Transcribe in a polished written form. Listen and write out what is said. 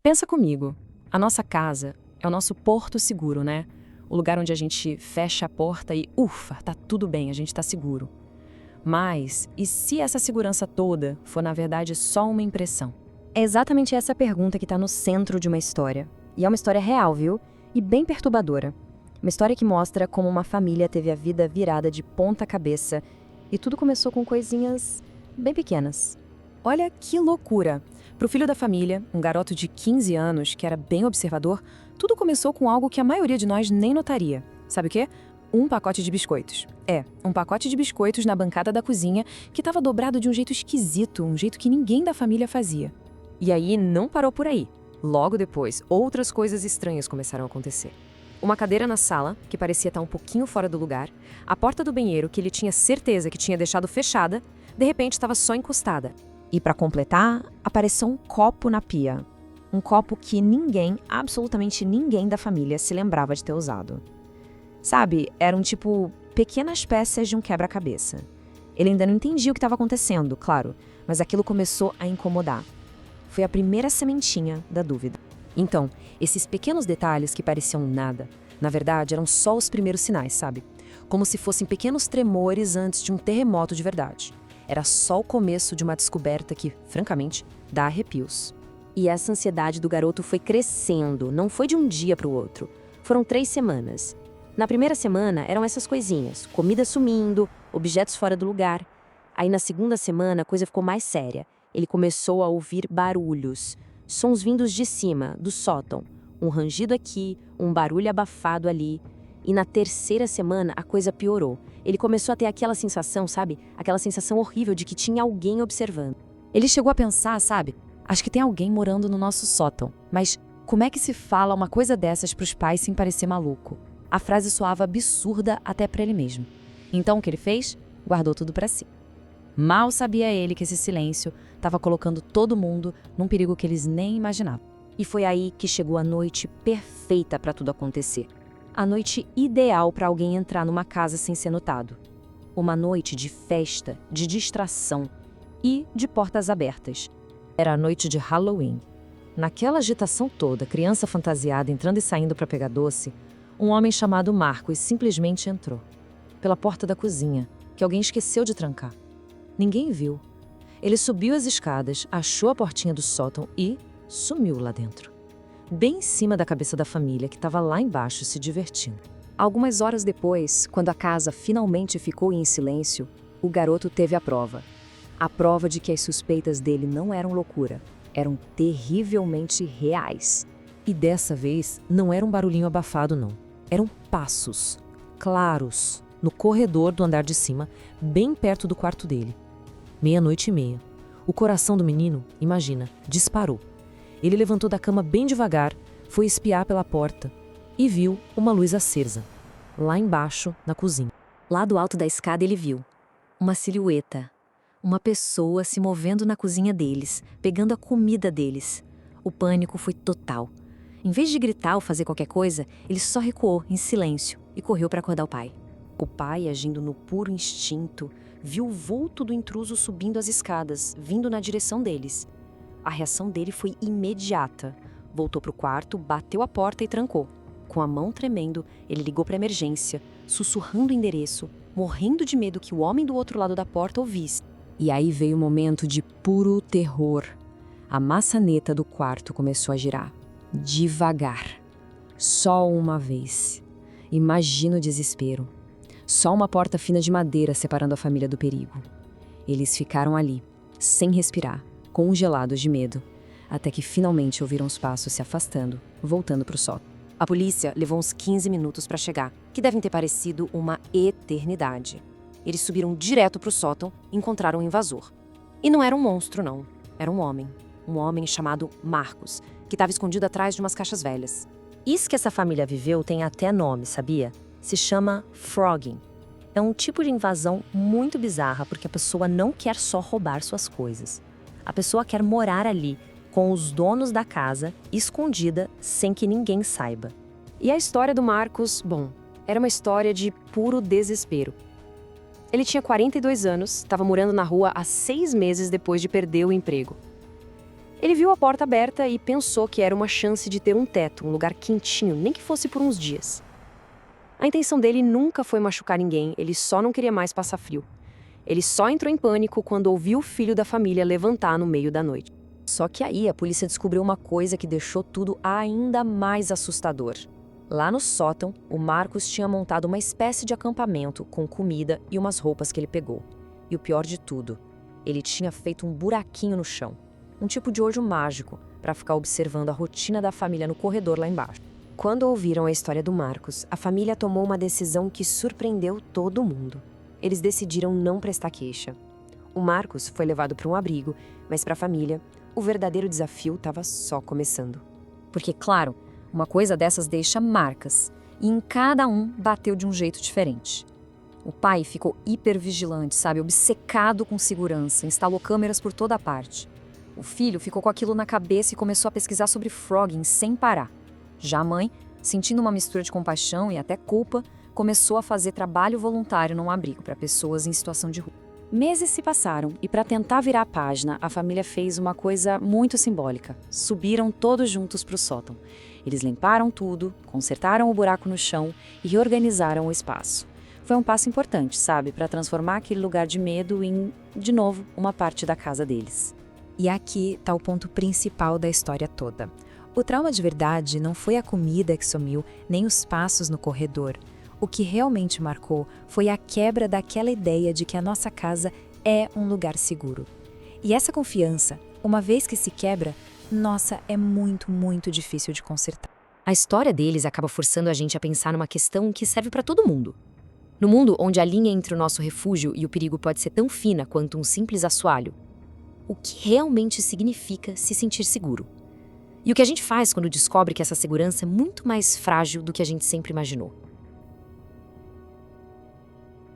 Pensa comigo, a nossa casa é o nosso porto seguro, né? O lugar onde a gente fecha a porta e, ufa, tá tudo bem, a gente tá seguro. Mas, e se essa segurança toda for, na verdade, só uma impressão? É exatamente essa pergunta que está no centro de uma história. E é uma história real, viu? E bem perturbadora. Uma história que mostra como uma família teve a vida virada de ponta cabeça e tudo começou com coisinhas bem pequenas. Olha que loucura! Pro filho da família, um garoto de 15 anos que era bem observador, tudo começou com algo que a maioria de nós nem notaria. Sabe o quê? Um pacote de biscoitos. Um pacote de biscoitos na bancada da cozinha que estava dobrado de um jeito esquisito, um jeito que ninguém da família fazia. E aí não parou por aí. Logo depois, outras coisas estranhas começaram a acontecer. Uma cadeira na sala, que parecia estar um pouquinho fora do lugar, a porta do banheiro, que ele tinha certeza que tinha deixado fechada, de repente estava só encostada. E para completar, apareceu um copo na pia. Um copo que ninguém, absolutamente ninguém da família se lembrava de ter usado. Sabe, eram tipo pequenas peças de um quebra-cabeça. Ele ainda não entendia o que estava acontecendo, claro, mas aquilo começou a incomodar. Foi a primeira sementinha da dúvida. Então, esses pequenos detalhes que pareciam nada, na verdade eram só os primeiros sinais, sabe? Como se fossem pequenos tremores antes de um terremoto de verdade. Era só o começo de uma descoberta que, francamente, dá arrepios. E essa ansiedade do garoto foi crescendo, não foi de um dia para o outro. Foram 3 semanas. Na primeira semana eram essas coisinhas, comida sumindo, objetos fora do lugar. Aí na segunda semana a coisa ficou mais séria. Ele começou a ouvir barulhos, sons vindos de cima, do sótão. Um rangido aqui, um barulho abafado ali. E na terceira semana a coisa piorou. Ele começou a ter aquela sensação, sabe? Aquela sensação horrível de que tinha alguém observando. Ele chegou a pensar, sabe? Acho que tem alguém morando no nosso sótão. Mas como é que se fala uma coisa dessas pros pais sem parecer maluco? A frase soava absurda até para ele mesmo. Então o que ele fez? Guardou tudo para si. Mal sabia ele que esse silêncio estava colocando todo mundo num perigo que eles nem imaginavam. E foi aí que chegou a noite perfeita para tudo acontecer. A noite ideal para alguém entrar numa casa sem ser notado. Uma noite de festa, de distração e de portas abertas. Era a noite de Halloween. Naquela agitação toda, criança fantasiada entrando e saindo para pegar doce, um homem chamado Marcos simplesmente entrou. Pela porta da cozinha, que alguém esqueceu de trancar. Ninguém viu. Ele subiu as escadas, achou a portinha do sótão e sumiu lá dentro. Bem em cima da cabeça da família, que estava lá embaixo se divertindo. Algumas horas depois, quando a casa finalmente ficou em silêncio, o garoto teve a prova. A prova de que as suspeitas dele não eram loucura, eram terrivelmente reais. E dessa vez, não era um barulhinho abafado, não. Eram passos, claros, no corredor do andar de cima, bem perto do quarto dele. 00:30. O coração do menino, imagina, disparou. Ele levantou da cama bem devagar, foi espiar pela porta e viu uma luz acesa, lá embaixo, na cozinha. Lá do alto da escada ele viu uma silhueta, uma pessoa se movendo na cozinha deles, pegando a comida deles. O pânico foi total. Em vez de gritar ou fazer qualquer coisa, ele só recuou em silêncio e correu para acordar o pai. O pai, agindo no puro instinto, viu o vulto do intruso subindo as escadas, vindo na direção deles. A reação dele foi imediata. Voltou para o quarto, bateu a porta e trancou. Com a mão tremendo, ele ligou para a emergência, sussurrando o endereço, morrendo de medo que o homem do outro lado da porta ouvisse. E aí veio um momento de puro terror. A maçaneta do quarto começou a girar. Devagar. Só uma vez. Imagina o desespero. Só uma porta fina de madeira separando a família do perigo. Eles ficaram ali, sem respirar, congelados de medo, até que finalmente ouviram os passos se afastando, voltando para o sótão. A polícia levou uns 15 minutos para chegar, que devem ter parecido uma eternidade. Eles subiram direto para o sótão e encontraram o invasor. E não era um monstro, não. Era um homem chamado Marcos, que estava escondido atrás de umas caixas velhas. Isso que essa família viveu tem até nome, sabia? Se chama frogging. É um tipo de invasão muito bizarra porque a pessoa não quer só roubar suas coisas. A pessoa quer morar ali, com os donos da casa, escondida, sem que ninguém saiba. E a história do Marcos, bom, era uma história de puro desespero. Ele tinha 42 anos, estava morando na rua há 6 meses depois de perder o emprego. Ele viu a porta aberta e pensou que era uma chance de ter um teto, um lugar quentinho, nem que fosse por uns dias. A intenção dele nunca foi machucar ninguém, ele só não queria mais passar frio. Ele só entrou em pânico quando ouviu o filho da família levantar no meio da noite. Só que aí a polícia descobriu uma coisa que deixou tudo ainda mais assustador. Lá no sótão, o Marcos tinha montado uma espécie de acampamento com comida e umas roupas que ele pegou. E o pior de tudo, ele tinha feito um buraquinho no chão, um tipo de olho mágico, para ficar observando a rotina da família no corredor lá embaixo. Quando ouviram a história do Marcos, a família tomou uma decisão que surpreendeu todo mundo. Eles decidiram não prestar queixa. O Marcos foi levado para um abrigo, mas para a família, o verdadeiro desafio estava só começando. Porque, claro, uma coisa dessas deixa marcas, e em cada um bateu de um jeito diferente. O pai ficou hipervigilante, sabe, obcecado com segurança, instalou câmeras por toda parte. O filho ficou com aquilo na cabeça e começou a pesquisar sobre frogging sem parar. Já a mãe, sentindo uma mistura de compaixão e até culpa, começou a fazer trabalho voluntário num abrigo para pessoas em situação de rua. Meses se passaram e, para tentar virar a página, a família fez uma coisa muito simbólica. Subiram todos juntos para o sótão. Eles limparam tudo, consertaram o buraco no chão e reorganizaram o espaço. Foi um passo importante, sabe, para transformar aquele lugar de medo em, de novo, uma parte da casa deles. E aqui está o ponto principal da história toda. O trauma de verdade não foi a comida que sumiu, nem os passos no corredor. O que realmente marcou foi a quebra daquela ideia de que a nossa casa é um lugar seguro. E essa confiança, uma vez que se quebra, nossa, é muito, muito difícil de consertar. A história deles acaba forçando a gente a pensar numa questão que serve para todo mundo. No mundo onde a linha entre o nosso refúgio e o perigo pode ser tão fina quanto um simples assoalho, o que realmente significa se sentir seguro? E o que a gente faz quando descobre que essa segurança é muito mais frágil do que a gente sempre imaginou?